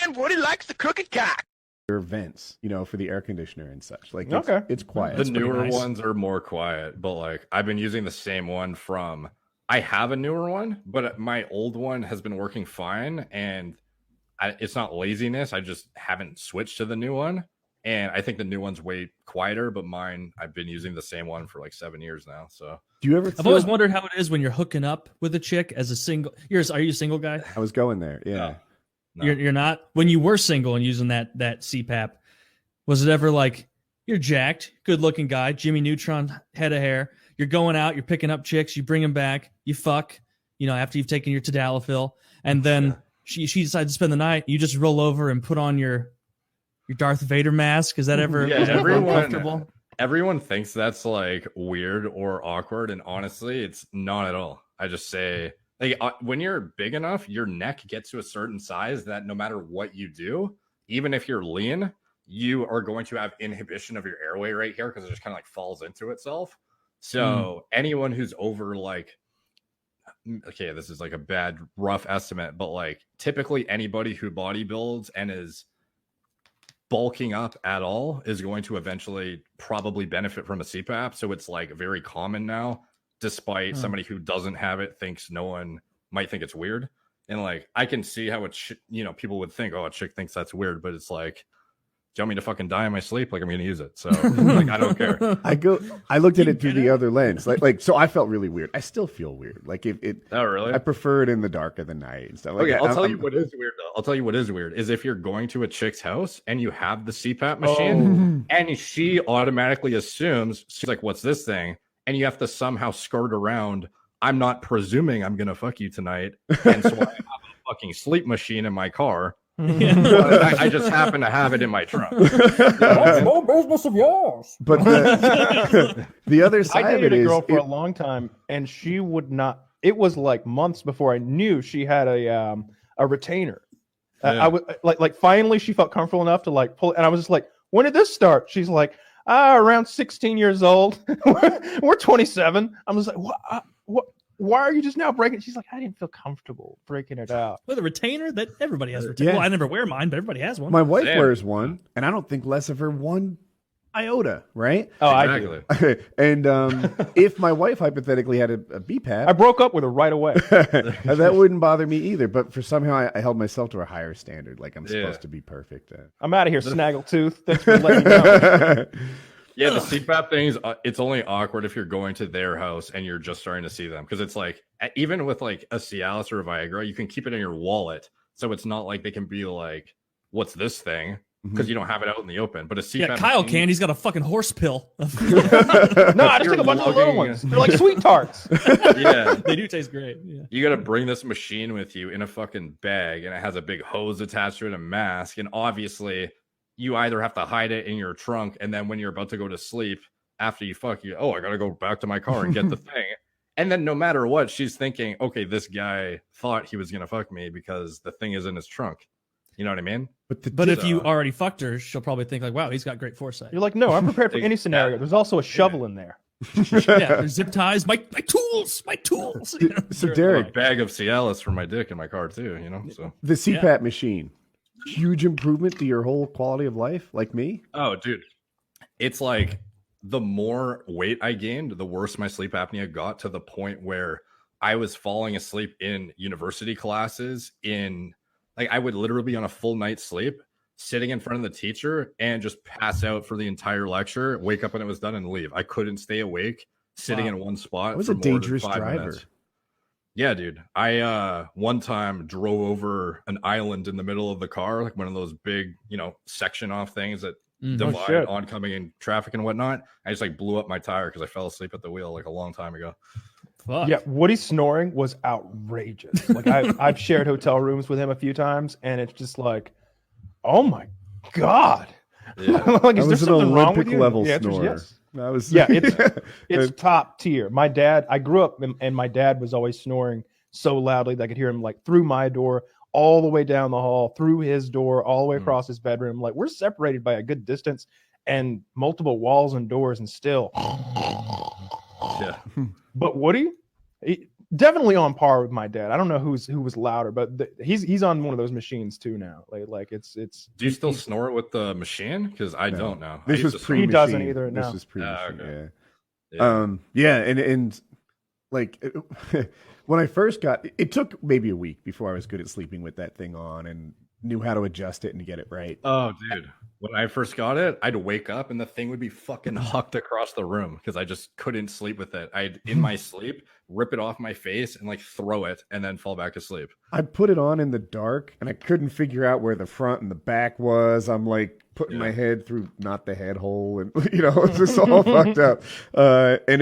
And Woody likes the crooked cock. Vents, for the air conditioner and such. Like, it's quiet. The newer ones are more quiet, but like I've been using the same one from. I have a newer one, but my old one has been working fine, and it's not laziness. I just haven't switched to the new one, and I think the new one's way quieter. But mine, I've been using the same one for like 7 years now. So, do you ever? I've always wondered how it is when you're hooking up with a chick as a single. Are you a single guy? I was going there. Yeah, no. You're not. When you were single and using that CPAP, was it ever like you're jacked, good looking guy, Jimmy Neutron head of hair? You're going out, you're picking up chicks, you bring them back, you fuck, after you've taken your tadalafil, and then she decides to spend the night. You just roll over and put on your Darth Vader mask. Is that ever uncomfortable? Everyone thinks that's like weird or awkward, and honestly, it's not at all. I just say, like, when you're big enough, your neck gets to a certain size that no matter what you do, even if you're lean, you are going to have inhibition of your airway right here because it just kind of like falls into itself. So anyone who's over like, okay, this is like a bad rough estimate, but like typically anybody who bodybuilds and is bulking up at all is going to eventually probably benefit from a CPAP. So it's like very common now, despite somebody who doesn't have it thinks no one might think it's weird. And like, I can see how people would think, oh, a chick thinks that's weird, but it's like, do you want me to fucking die in my sleep? Like, I'm going to use it. So like, I don't care. I looked at it through the other lens. Like, so I felt really weird. I still feel weird. Like oh, really? I prefer it in the dark of the night and stuff. Like, okay, I'll tell you what is weird though. I'll tell you what is weird is if you're going to a chick's house and you have the CPAP machine and she automatically assumes, she's like, what's this thing? And you have to somehow skirt around. I'm not presuming I'm going to fuck you tonight. And so I have a fucking sleep machine in my car. I just happen to have it in my trunk. That's no business of yours. But the other side I of it dated a is girl for a long time, and she would not. It was like months before I knew she had a retainer. I would like finally she felt comfortable enough to like pull, and I was just like, when did this start? She's like, around 16 years old. We're 27. I'm just like, what? Why are you just now breaking? She's like, I didn't feel comfortable breaking it out. With a retainer, that everybody has a retainer. Yeah. Well, I never wear mine, but everybody has one. My wife wears one, and I don't think less of her one iota, right? Oh, exactly. I do. And if my wife hypothetically had a BPAP, I broke up with her right away. that wouldn't bother me either. But for somehow I held myself to a higher standard. Like I'm supposed to be perfect. I'm out of here, Snaggletooth. Thanks for letting me know. Yeah, the CPAP things, it's only awkward if you're going to their house and you're just starting to see them. Because it's like, even with like a Cialis or a Viagra, you can keep it in your wallet. So it's not like they can be like, what's this thing? Because you don't have it out in the open. But a CPAP Kyle machine, can. He's got a fucking horse pill. No, I just took a bunch of the little ones. They're like sweet tarts. Yeah. They do taste great. Yeah. You got to bring this machine with you in a fucking bag. And it has a big hose attached to it, a mask. And obviously, you either have to hide it in your trunk, and then when you're about to go to sleep, after you fuck, I got to go back to my car and get the thing. And then no matter what, she's thinking, okay, this guy thought he was going to fuck me because the thing is in his trunk. You know what I mean? But if you already fucked her, she'll probably think like, wow, he's got great foresight. You're like, no, I'm prepared for any scenario. There's also a shovel in there. There's zip ties, my tools. So Derek, a bag of Cialis for my dick in my car too, So the CPAP machine, huge improvement to your whole quality of life, like me. Oh, dude, it's like the more weight I gained, the worse my sleep apnea got, to the point where I was falling asleep in university classes like I would literally be on a full night's sleep, sitting in front of the teacher and just pass out for the entire lecture, wake up when it was done and leave. I couldn't stay awake sitting in one spot. I was for a more than dangerous 5 driver. minutes. Yeah, dude. I one time drove over an island in the middle of the car, like one of those big, section off things that divide oncoming in traffic and whatnot. I just like blew up my tire because I fell asleep at the wheel like a long time ago. Fuck. Yeah, Woody's snoring was outrageous. Like I've shared hotel rooms with him a few times, and it's just like, oh my god! Yeah. Like, is there That was an something wrong with Olympic you? level The answer is snore. yes. That was It's top tier. My dad, I grew up and my dad was always snoring so loudly that I could hear him like through my door, all the way down the hall, through his door, all the way across his bedroom. Like, we're separated by a good distance and multiple walls and doors, and still. Yeah. But Woody, definitely on par with my dad. I don't know who was louder, but he's on one of those machines too now. Like it's. Do you still snore with the machine? Because I don't know. This was pre-machine. He doesn't either. No. This was pre-machine. Okay. Yeah. And like when I first got it took maybe a week before I was good at sleeping with that thing on and knew how to adjust it and get it right. Oh, dude. When I first got it, I'd wake up and the thing would be fucking hucked across the room because I just couldn't sleep with it. I'd, in my sleep, rip it off my face and like throw it and then fall back asleep. I put it on in the dark and I couldn't figure out where the front and the back was. I'm like putting my head through not the head hole and it's just all fucked up. And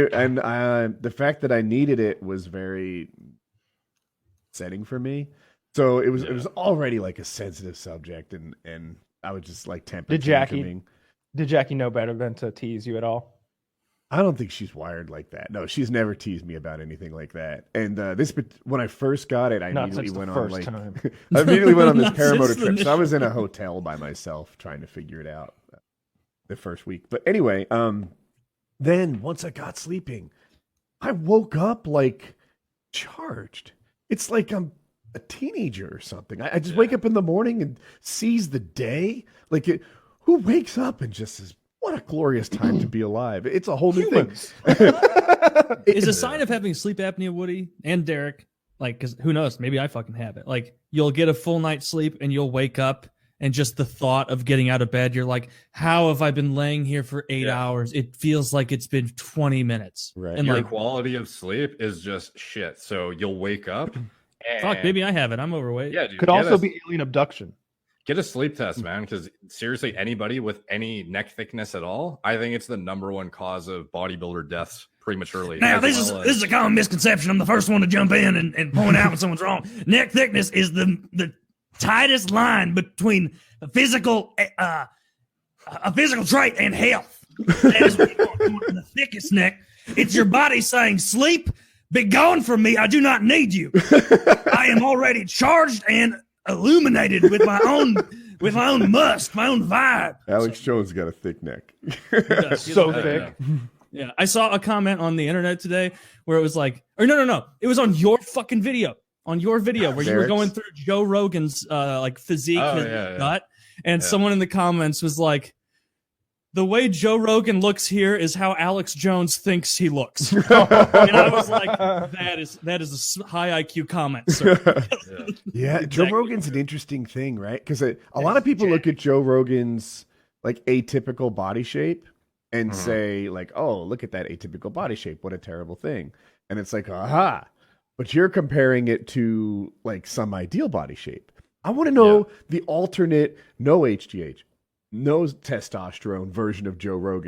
the fact that I needed it was very upsetting for me. So it was already like a sensitive subject and I was just like tempted. Did Jackie know better than to tease you at all? I don't think she's wired like that. No, she's never teased me about anything like that. And when I first got it, I immediately went on like I immediately went on this paramotor trip. So I was in a hotel by myself trying to figure it out the first week. But anyway, then once I got sleeping, I woke up like charged. It's like I'm a teenager or something. I just wake up in the morning and seize the day. Like who wakes up and just says, what a glorious time to be alive. It's a whole new thing. Is a sign of having sleep apnea, Woody and Derek, like, because who knows, maybe I fucking have it. Like you'll get a full night's sleep and you'll wake up and just the thought of getting out of bed, you're like, how have I been laying here for 8 hours? It feels like it's been 20 minutes. Right. And your quality of sleep is just shit. So you'll wake up. Fuck, maybe I have it. I'm overweight. Yeah, dude, could also be alien abduction. Get a sleep test, man, because seriously, anybody with any neck thickness at all, I think it's the #1 cause of bodybuilder deaths prematurely. Now, this is a common misconception. I'm the first one to jump in and point out when someone's wrong. Neck thickness is the tightest line between a physical trait and health. That is what you want in the thickest neck. It's your body saying, sleep, be gone from me. I do not need you. I am already charged and illuminated with my own must, my own vibe. Alex Jones got a thick neck. So thick. Yeah, I saw a comment on the internet today where it was like, or no, it was on your fucking video. On your video where you were going through Joe Rogan's like physique, gut, and someone in the comments was like, the way Joe Rogan looks here is how Alex Jones thinks he looks. And I was like, that is a high IQ comment, sir. Yeah, exactly. Joe Rogan's an interesting thing, right? Because a lot of people look at Joe Rogan's like atypical body shape and say like, oh, look at that atypical body shape. What a terrible thing. And it's like, aha. But you're comparing it to like some ideal body shape. I want to know the alternate, no HGH, no testosterone version of Joe Rogan.